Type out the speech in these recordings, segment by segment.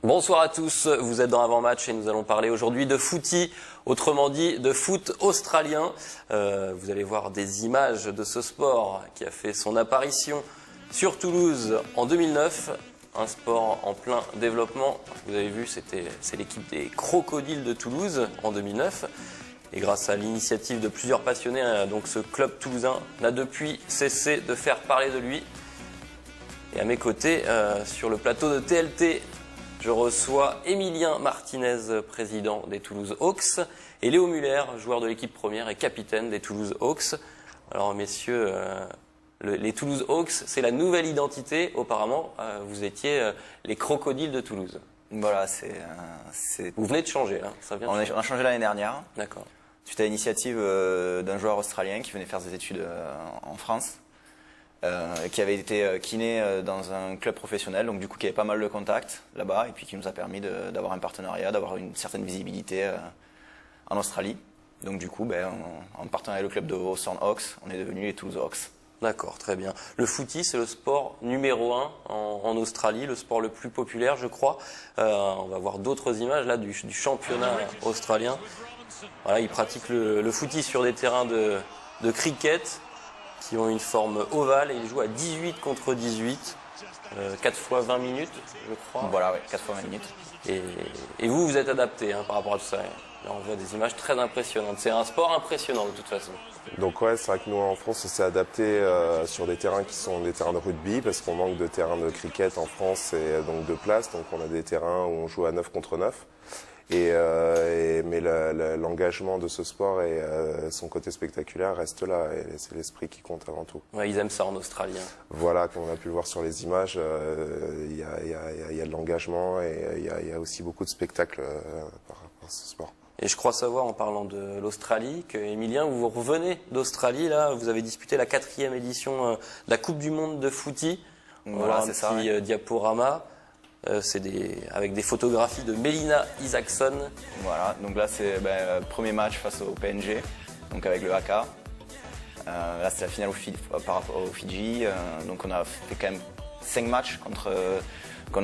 Bonsoir à tous, vous êtes dans Avant-Match et nous allons parler aujourd'hui de footy, autrement dit de foot australien. Vous allez voir des images de ce sport qui a fait son apparition sur Toulouse en 2009. Un sport en plein développement. Vous avez vu, c'est l'équipe des Crocodiles de Toulouse en 2009. Et grâce à l'initiative de plusieurs passionnés, donc ce club toulousain n'a depuis cessé de faire parler de lui. Et à mes côtés, sur le plateau de TLT, je reçois Emilien Martinez, président des Toulouse Hawks, et Léo Muller, joueur de l'équipe première et capitaine des Toulouse Hawks. Alors messieurs, les Toulouse Hawks, c'est la nouvelle identité. Auparavant, vous étiez les Crocodiles de Toulouse. Voilà, Vous venez de changer, là. Ça vient on a changé l'année dernière. D'accord. Suite à l'initiative d'un joueur australien qui venait faire des études en France, qui avait été kiné dans un club professionnel, donc du coup qui avait pas mal de contacts là-bas, et puis qui nous a permis d'avoir un partenariat, d'avoir une certaine visibilité en Australie. Donc du coup, en partenariat avec le club de Hawthorn Hawks, on est devenus les Toulouse Hawks. D'accord, très bien. Le footy, c'est le sport numéro 1 en Australie, le sport le plus populaire, je crois. On va voir d'autres images là du championnat australien. Voilà, ils pratiquent le footy sur des terrains de cricket qui ont une forme ovale et ils jouent à 18 contre 18, 4 fois 20 minutes, je crois. Voilà, ouais, 4 fois 20 minutes. Et vous êtes adapté par rapport à tout ça. Là, on voit des images très impressionnantes. C'est un sport impressionnant de toute façon. Donc ouais, c'est vrai que nous en France, on s'est adapté sur des terrains qui sont des terrains de rugby parce qu'on manque de terrains de cricket en France et donc de place. Donc on a des terrains où on joue à 9 contre 9. Mais l'engagement de ce sport et son côté spectaculaire reste là, et c'est l'esprit qui compte avant tout. Ouais, ils aiment ça en Australie. Voilà, comme on a pu le voir sur les images, il y a de l'engagement et il y a aussi beaucoup de spectacles par rapport à ce sport. Et je crois savoir, en parlant de l'Australie, que Emilien, vous revenez d'Australie, là, vous avez disputé la 4e édition de la Coupe du Monde de footy. Voilà, c'est ça. Un petit diaporama. C'est avec des photographies de Melina Isaacson. Voilà, donc là c'est premier match face au PNG, donc avec le Haka. Là c'est la finale par rapport au Fidji, donc on a fait quand même 5 matchs contre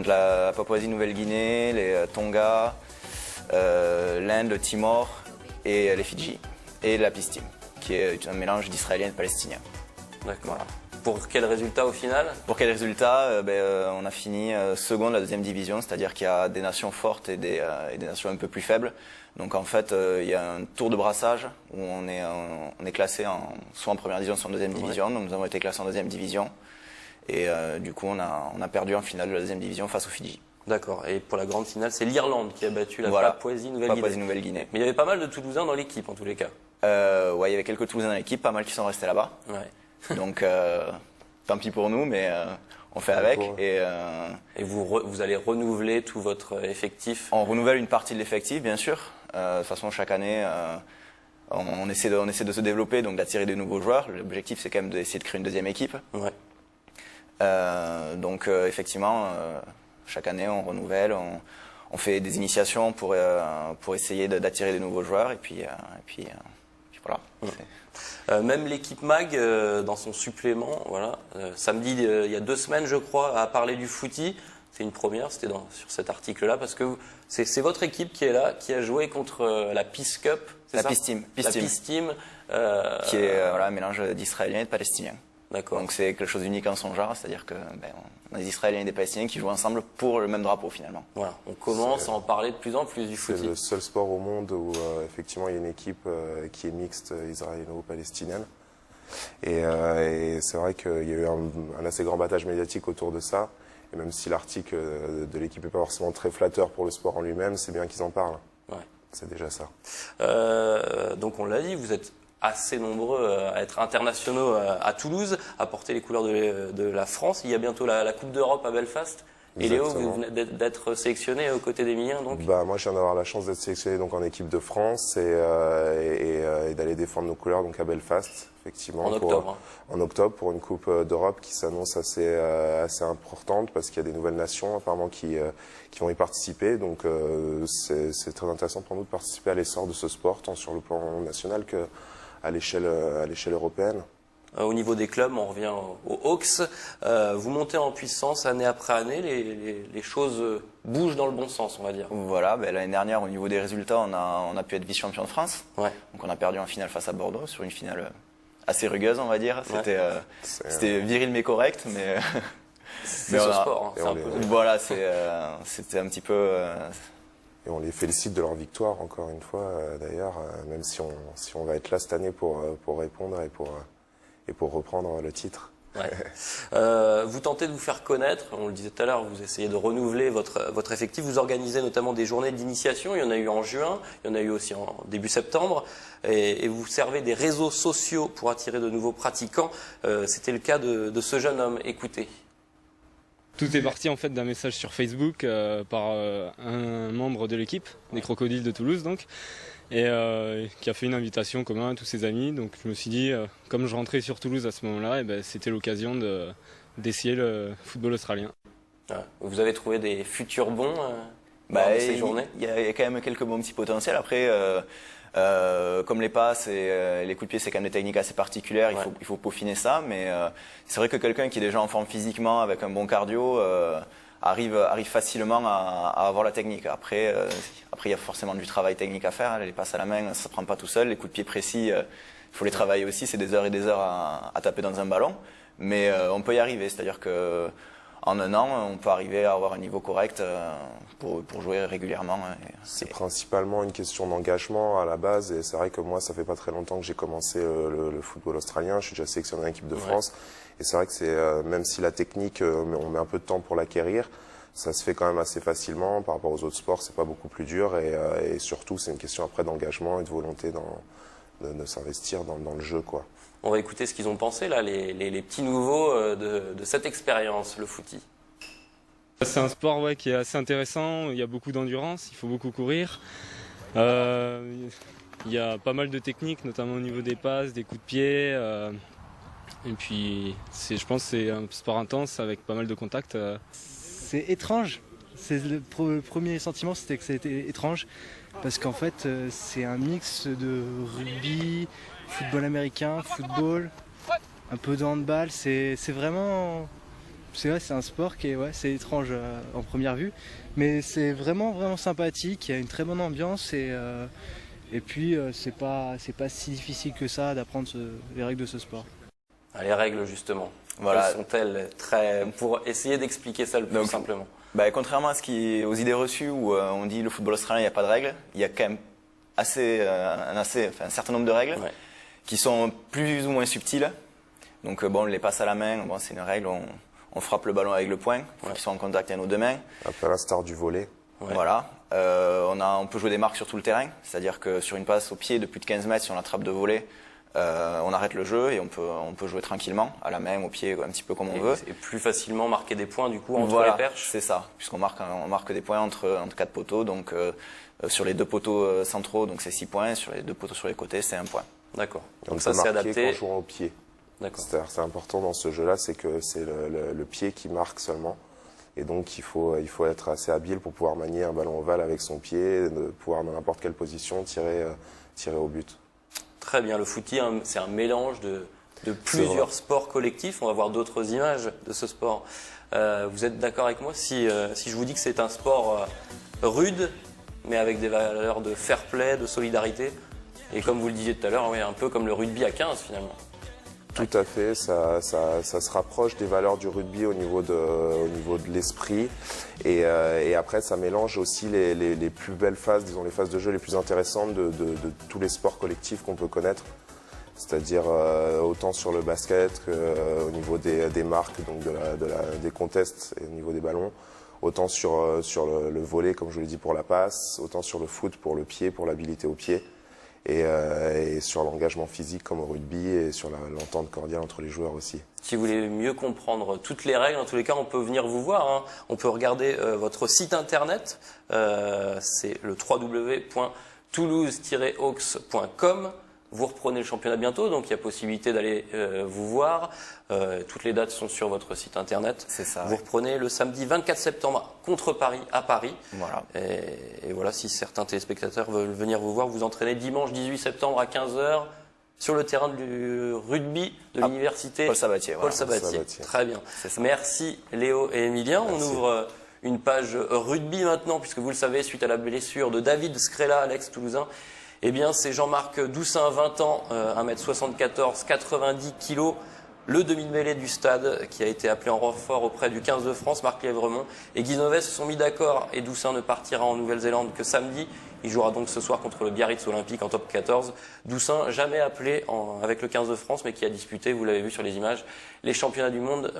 la Papouasie-Nouvelle-Guinée, les Tonga, l'Inde, le Timor et les Fidji. Et la Peace Team, qui est un mélange d'Israéliens et de Palestiniens. D'accord. Voilà. Pour quel résultat au final? Pour quel résultat? On a fini second de la 2e division, c'est-à-dire qu'il y a des nations fortes et des nations un peu plus faibles. Donc en fait, il y a un tour de brassage où on est classé soit en première division, soit en 2e division. Ouais. Donc nous avons été classés en 2e division. Et du coup, on a perdu en finale de la 2e division face aux Fidji. D'accord. Et pour la grande finale, c'est l'Irlande qui a battu la Papouasie-Nouvelle-Guinée. Mais il y avait pas mal de Toulousains dans l'équipe en tous les cas. Ouais, il y avait quelques Toulousains dans l'équipe, pas mal qui sont restés là-bas. Ouais. Donc, tant pis pour nous, mais on fait avec. Et vous allez renouveler tout votre effectif? On renouvelle une partie de l'effectif, bien sûr. De toute façon, chaque année, on essaie de se développer, donc d'attirer de nouveaux joueurs. L'objectif, c'est quand même d'essayer de créer une 2e équipe. Ouais. Donc, effectivement, chaque année, on renouvelle. On fait des initiations pour essayer d'attirer de nouveaux joueurs. Et puis voilà. Ouais. Même l'équipe MAG, dans son supplément, voilà, samedi, il y a 2 semaines, je crois, a parlé du footy. C'est une première, c'était sur cet article-là, parce que c'est votre équipe qui est là, qui a joué contre la Peace Cup, c'est ça? Peace Team. Peace Team. Qui est un mélange d'Israéliens et de Palestiniens. D'accord. Donc c'est quelque chose d'unique en son genre, c'est-à-dire que on a des Israéliens et des Palestiniens qui jouent ensemble pour le même drapeau finalement. Voilà, on commence à en parler de plus en plus du footy. C'est le seul sport au monde où effectivement il y a une équipe qui est mixte israélo-palestinienne. Et c'est vrai qu'il y a eu un assez grand battage médiatique autour de ça. Et même si l'article de l'équipe n'est pas forcément très flatteur pour le sport en lui-même, c'est bien qu'ils en parlent. Ouais. C'est déjà ça. Donc on l'a dit, vous êtes assez nombreux à être internationaux à Toulouse, à porter les couleurs de la France. Il y a bientôt la Coupe d'Europe à Belfast. Exactement. Et Léo, vous venez d'être sélectionné aux côtés d'Emilien, donc? Moi, je viens d'avoir la chance d'être sélectionné donc en équipe de France et d'aller défendre nos couleurs donc à Belfast, effectivement. En octobre. En octobre pour une Coupe d'Europe qui s'annonce assez importante parce qu'il y a des nouvelles nations apparemment qui vont y participer. Donc c'est très intéressant pour nous de participer à l'essor de ce sport, tant sur le plan national qu'à l'échelle européenne. Au niveau des clubs, on revient aux Hawks. Vous montez en puissance année après année, les choses bougent dans le bon sens, on va dire. Voilà, l'année dernière, au niveau des résultats, on a pu être vice-champion de France. Ouais. Donc on a perdu en finale face à Bordeaux, sur une finale assez rugueuse, on va dire. C'était viril mais correct, mais... C'est ce sport, hein, Voilà, c'était un petit peu... Et on les félicite de leur victoire, encore une fois, d'ailleurs, même si on va être là cette année pour répondre et pour reprendre le titre. Ouais. Vous tentez de vous faire connaître, on le disait tout à l'heure, vous essayez de renouveler votre effectif, vous organisez notamment des journées d'initiation, il y en a eu en juin, il y en a eu aussi en début septembre, et vous servez des réseaux sociaux pour attirer de nouveaux pratiquants. C'était le cas de ce jeune homme, écoutez. Tout est parti en fait d'un message sur Facebook par un membre de l'équipe, des Crocodiles de Toulouse donc, et qui a fait une invitation commune à tous ses amis. Donc je me suis dit, comme je rentrais sur Toulouse à ce moment-là, c'était l'occasion d'essayer le football australien. Vous avez trouvé des futurs bons dans ces journées? Il y a quand même quelques bons petits potentiels. Après, comme les passes et les coups de pied, c'est quand même des techniques assez particulières, il faut peaufiner ça, mais c'est vrai que quelqu'un qui est déjà en forme physiquement, avec un bon cardio, arrive facilement à avoir la technique. Après, il y a forcément du travail technique à faire, les passes à la main, ça ne prend pas tout seul, les coups de pied précis, il faut les travailler aussi, c'est des heures et des heures à taper dans un ballon, mais on peut y arriver, c'est-à-dire que en un an, on peut arriver à avoir un niveau correct pour jouer régulièrement. C'est principalement une question d'engagement à la base, et c'est vrai que moi, ça fait pas très longtemps que j'ai commencé le football australien. Je suis déjà sélectionné en équipe de France, et c'est vrai que même si la technique, on met un peu de temps pour l'acquérir, ça se fait quand même assez facilement. Par rapport aux autres sports, c'est pas beaucoup plus dur, et surtout, c'est une question après d'engagement et de volonté de s'investir dans le jeu, quoi. On va écouter ce qu'ils ont pensé, là, les petits nouveaux de cette expérience, le footy. C'est un sport qui est assez intéressant, il y a beaucoup d'endurance, il faut beaucoup courir. Il y a pas mal de techniques, notamment au niveau des passes, des coups de pied. Et puis, je pense que c'est un sport intense avec pas mal de contacts. C'est étrange. Le premier sentiment, c'était que c'était étrange. Parce qu'en fait, c'est un mix de rugby, football américain, football, un peu de handball. C'est vraiment... C'est un sport qui est c'est étrange en première vue. Mais c'est vraiment, vraiment sympathique. Il y a une très bonne ambiance. Et puis, c'est pas si difficile que ça d'apprendre les règles de ce sport. Les règles, justement. Voilà. Quelles sont-elles pour essayer d'expliquer ça le plus simplement? Contrairement aux idées reçues où on dit le football australien, il n'y a pas de règles, il y a quand même un certain nombre de règles qui sont plus ou moins subtiles. Donc les passes à la main, c'est une règle, on frappe le ballon avec le poing, il faut qu'ils soient en contact avec nos deux mains. Un peu à l'instar du volley. Voilà. On peut jouer des marques sur tout le terrain, c'est-à-dire que sur une passe au pied de plus de 15 mètres, si on l'attrape de volley, on arrête le jeu et on peut jouer tranquillement, à la main, au pied, un petit peu comme on veut. Et plus facilement marquer des points du coup entre les perches. C'est ça, puisqu'on marque des points entre 4 poteaux, donc sur les 2 poteaux centraux, donc c'est 6 points, sur les 2 poteaux sur les côtés, c'est 1 point. D'accord. Donc ça c'est adapté. En jouant au pied. D'accord. C'est important dans ce jeu-là, c'est que c'est le pied qui marque seulement. Et donc il faut être assez habile pour pouvoir manier un ballon ovale avec son pied, de pouvoir dans n'importe quelle position tirer au but. Très bien, le footy, c'est un mélange de plusieurs sports collectifs. On va voir d'autres images de ce sport. Vous êtes d'accord avec moi si je vous dis que c'est un sport rude, mais avec des valeurs de fair play, de solidarité, et comme vous le disiez tout à l'heure, un peu comme le rugby à 15 finalement. Tout à fait, ça se rapproche des valeurs du rugby au niveau de l'esprit, et après ça mélange aussi les plus belles phases, disons les phases de jeu les plus intéressantes de tous les sports collectifs qu'on peut connaître, c'est-à-dire autant sur le basket qu'au niveau des marques, donc des contests et au niveau des ballons, autant sur le volley comme je vous l'ai dit pour la passe, autant sur le foot pour le pied, pour l'habilité au pied. Et sur l'engagement physique comme au rugby et sur l'entente cordiale entre les joueurs aussi. Si vous voulez mieux comprendre toutes les règles, en tous les cas, on peut venir vous voir. On peut regarder votre site internet. C'est le www.toulouse-hawks.com. Vous reprenez le championnat bientôt, donc il y a possibilité d'aller vous voir. Toutes les dates sont sur votre site internet. C'est ça. Vous reprenez le samedi 24 septembre contre Paris, à Paris. Voilà. Et voilà, si certains téléspectateurs veulent venir vous voir, vous entraînez dimanche 18 septembre à 15h sur le terrain du rugby de l'université Paul Sabatier. Paul Voilà. Sabatier. Très bien. C'est ça. Merci Léo et Emilien. On Merci. ouvre une page rugby maintenant, puisque vous le savez, suite à la blessure de David Scrella, l'ex-toulousain, eh bien c'est Jean-Marc Doussin, 20 ans, 1m74, 90 kg, le demi-mêlée du stade, qui a été appelé en renfort auprès du 15 de France, Marc Lévremont et Guy Novès se sont mis d'accord, et Doussin ne partira en Nouvelle-Zélande que samedi. Il jouera donc ce soir contre le Biarritz Olympique en top 14. Doussin, jamais appelé avec le 15 de France, mais qui a disputé, vous l'avez vu sur les images, les championnats du monde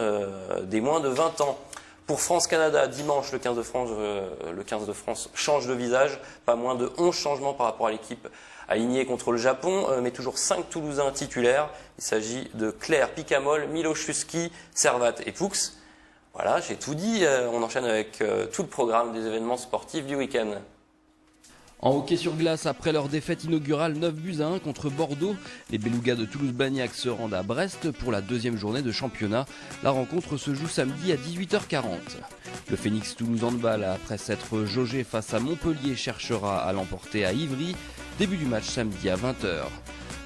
des moins de 20 ans. Pour France-Canada, dimanche, le 15 de France change de visage. Pas moins de 11 changements par rapport à l'équipe alignée contre le Japon, mais toujours 5 Toulousains titulaires. Il s'agit de Claire, Picamol, Miloszewski, Servat et Poux. Voilà, j'ai tout dit. On enchaîne avec tout le programme des événements sportifs du week-end. En hockey sur glace, après leur défaite inaugurale 9-1 contre Bordeaux, les Belugas de Toulouse-Blagnac se rendent à Brest pour la deuxième journée de championnat. La rencontre se joue samedi à 18h40. Le Phoenix Toulouse Handball, après s'être jaugé face à Montpellier, cherchera à l'emporter à Ivry. Début du match samedi à 20h.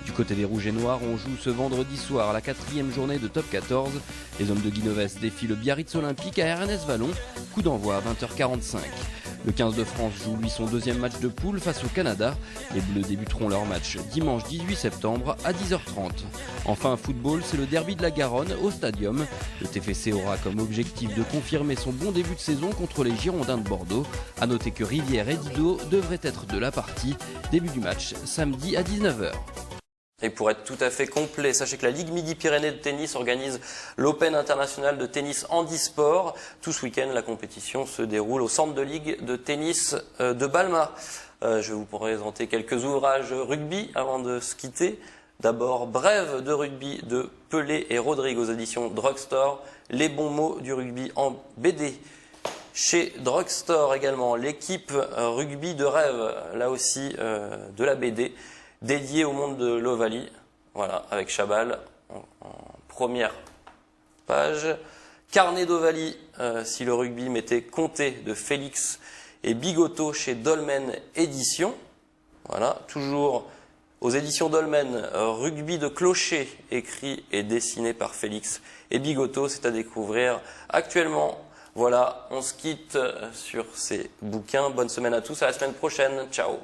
Du côté des Rouges et Noirs, on joue ce vendredi soir la 4e journée de top 14. Les hommes de Guy Novès défient le Biarritz Olympique à RNS Vallon. Coup d'envoi à 20h45. Le 15 de France joue lui son deuxième match de poule face au Canada. Les Bleus débuteront leur match dimanche 18 septembre à 10h30. Enfin, football, c'est le derby de la Garonne au Stadium. Le TFC aura comme objectif de confirmer son bon début de saison contre les Girondins de Bordeaux. A noter que Rivière et Didot devraient être de la partie. Début du match samedi à 19h. Et pour être tout à fait complet, sachez que la Ligue Midi-Pyrénées de tennis organise l'Open international de tennis handisport. Tout ce week-end, la compétition se déroule au centre de ligue de tennis de Balma. Je vais vous présenter quelques ouvrages rugby avant de se quitter. D'abord, Brève de rugby de Pelé et Rodrigue aux éditions Drugstore. Les bons mots du rugby en BD. Chez Drugstore également, l'équipe rugby de rêve, là aussi de la BD. Dédié au monde de l'Ovalie, voilà, avec Chabal en première page. Carnet d'Ovalie, si le rugby m'était compté, de Félix et Bigoteau chez Dolmen Éditions. Voilà, toujours aux éditions Dolmen, rugby de clocher, écrit et dessiné par Félix et Bigoteau, c'est à découvrir actuellement. Voilà, on se quitte sur ces bouquins. Bonne semaine à tous, à la semaine prochaine. Ciao.